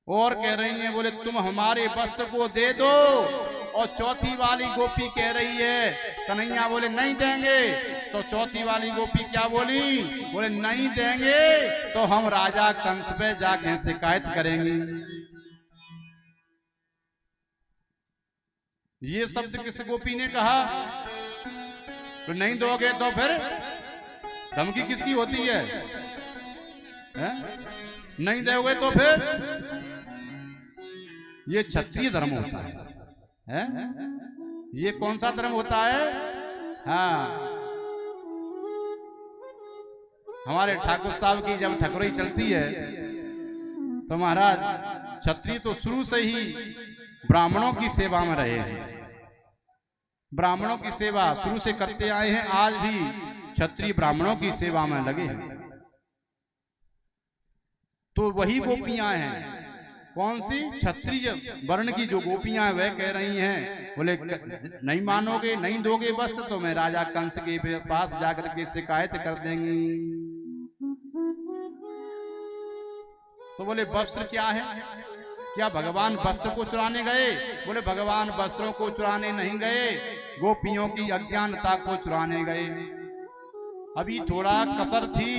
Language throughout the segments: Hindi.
और कह रही हैं बोले तुम हमारे वस्त्र को दे दो। और चौथी वाली गोपी कह रही है कन्हैया बोले नहीं देंगे। तो चौथी वाली गोपी क्या बोली, बोले नहीं देंगे तो हम राजा कंस पे जाके शिकायत करेंगे। ये शब्द किस गोपी ने कहा, तो नहीं दोगे तो फिर धमकी किसकी होती है? नहीं दोगे तो फिर ये क्षत्रिय धर्म होता है, ये कौन सा धर्म होता है? हाँ, हमारे ठाकुर साहब की जब ठकुराई चलती है तो महाराज क्षत्रिय तो शुरू से ही ब्राह्मणों की सेवा में रहे हैं, ब्राह्मणों की सेवा शुरू से करते आए हैं, आज भी क्षत्रिय ब्राह्मणों की सेवा में लगे हैं। तो वही गोपियां हैं, कौन सी? क्षत्रिय वर्ण की जो गोपियां हैं वह कह रही हैं बोले नहीं मानोगे, नहीं दोगे बस तो मैं राजा कंस के पास जाकर के शिकायत कर देंगी। तो बोले वस्त्र क्या है, क्या भगवान वस्त्र को चुराने गए? बोले भगवान वस्त्रों को चुराने नहीं गए, गोपियों की अज्ञानता को चुराने गए। अभी थोड़ा कसर थी,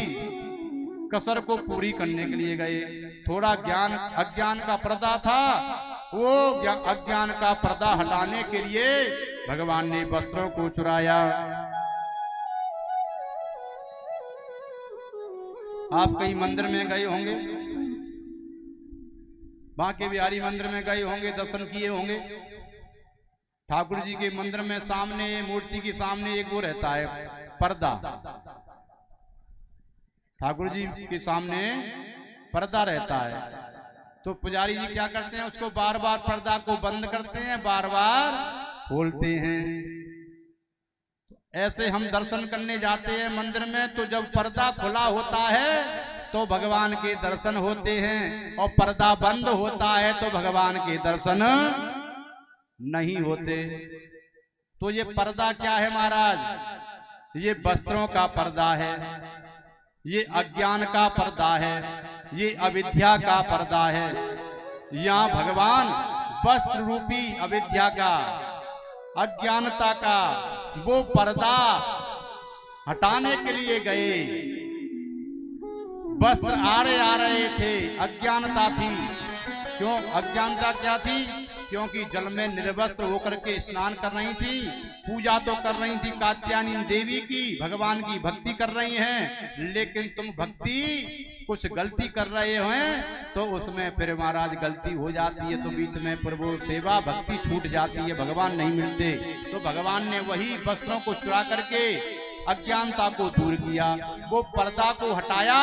कसर को पूरी करने के लिए गए। थोड़ा ज्ञान अज्ञान का पर्दा था, वो अज्ञान का पर्दा हटाने के लिए भगवान ने वस्त्रों को चुराया। आप कहीं मंदिर में गए होंगे, बांके बिहारी मंदिर में गए होंगे, दर्शन किए होंगे। ठाकुर जी के मंदिर में सामने मूर्ति के सामने एक वो रहता है पर्दा, ठाकुर जी के सामने पर्दा रहता है। तो पुजारी जी क्या करते हैं, उसको बार बार पर्दा को बंद करते हैं, बार बार खोलते हैं। ऐसे हम दर्शन करने जाते हैं मंदिर में, तो जब पर्दा खुला होता है तो भगवान के दर्शन होते हैं, और पर्दा बंद होता है तो भगवान के दर्शन नहीं होते। तो ये पर्दा क्या है महाराज? ये वस्त्रों का पर्दा है, ये अज्ञान का पर्दा है, ये अविद्या का पर्दा है। यहाँ भगवान वस्त्र रूपी अविद्या का, अज्ञानता का वो पर्दा हटाने के लिए गए। वस्त्र आड़े आ रहे थे, अज्ञानता थी। क्यों अज्ञानता क्या थी? क्योंकि जल में निर्वस्त्र होकर के स्नान कर रही थी, पूजा तो कर रही थी कात्यायनी देवी की, भगवान की भक्ति कर रही हैं, लेकिन तुम भक्ति कुछ गलती कर रहे हैं तो उसमें फिर महाराज गलती हो जाती है, तो बीच में प्रभु सेवा भक्ति छूट जाती है, भगवान नहीं मिलते। तो भगवान ने वही वस्त्रों को चुरा करके अज्ञानता को दूर किया, वो पर्दा को हटाया।